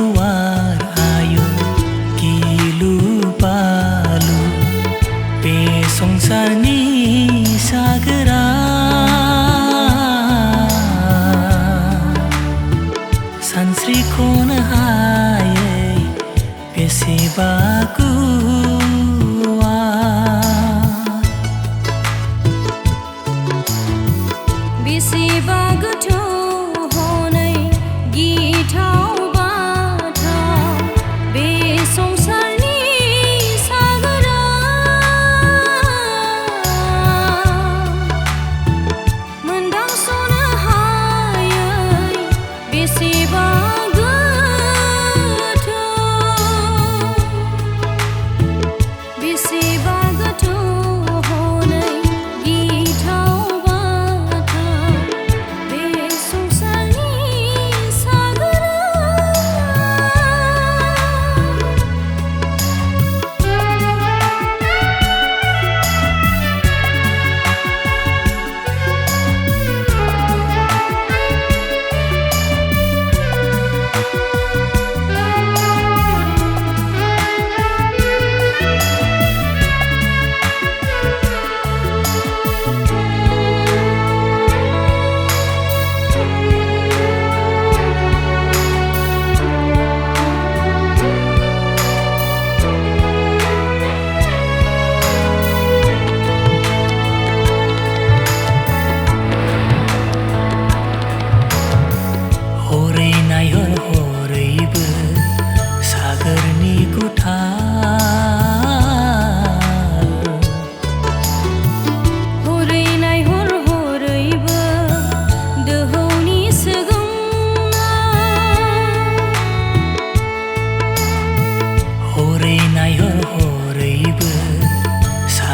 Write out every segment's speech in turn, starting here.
गुवार आयो गिलु पालु बे संसारनि सागोरा सानस्रिख'नो हायै बेसेबा बेसेबा गोथौ हनै गिथाव बाथाव बे संसारनि सागोरा मोनदांस'नो हायै बेसेबा गोथौ बेसेबा गोथौ हनै गिथाव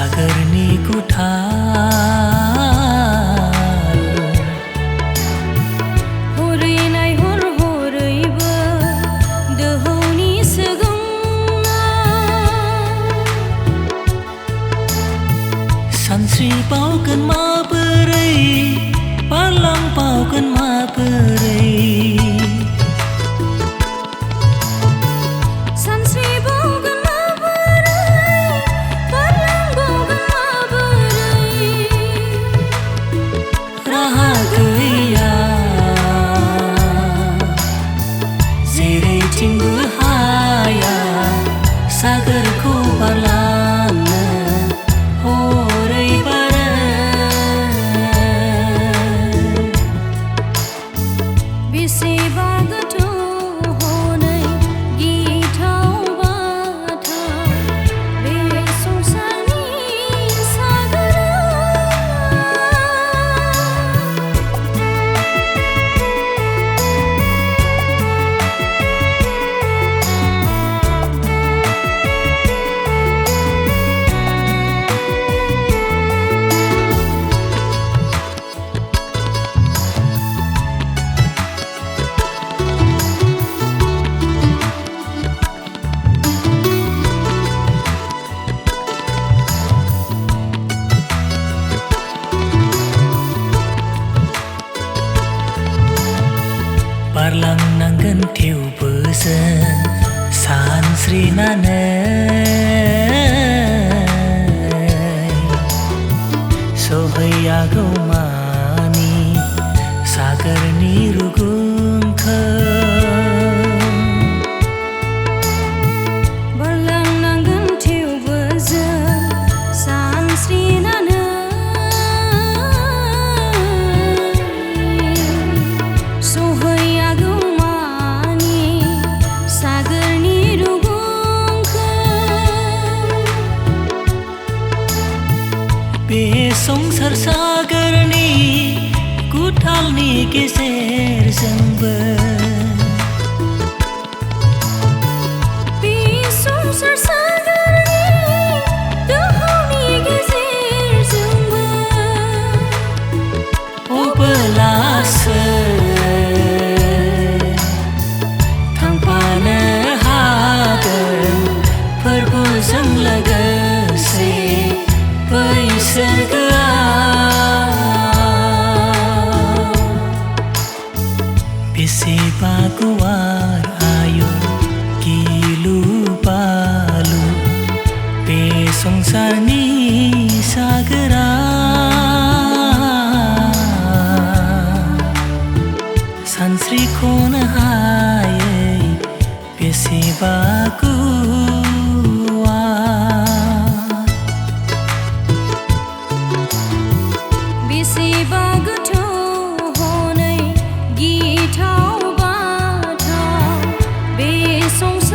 सागरनि गुथाल हरै नायहर हरैबो दोहौनि सोगोमनाय सानस्रिबावगोन माबोरै बारलांबावगोन माबोरै जेरैथिंबो हाया सागोरखौ बारलांनो हरै बारै बेसेबा गोथौ हनै गिथाव बाथाव बे संसारनि सागोरा बारलांनांगोन थेवबो जों सानस्रिनानै सहैयागौमानि सागोरनि रुगुंखौ बारलांनांगोन थेवबो जों सानस्रिनानै बे संसार सागरनि गुथालनि गेजेरजोंबो बे संसार सागरनि दोहौनि गेजेरजोंबो अब्लासो थांफानो हागोन फोरबोजों लोगोसे बैसोरगोआ बेसेबा संसारनि सागरा सानस्रिख'नो हायै बेसेबा गुवार बेसेबा गोथौ हनै गिथाव बाथाव बे संसार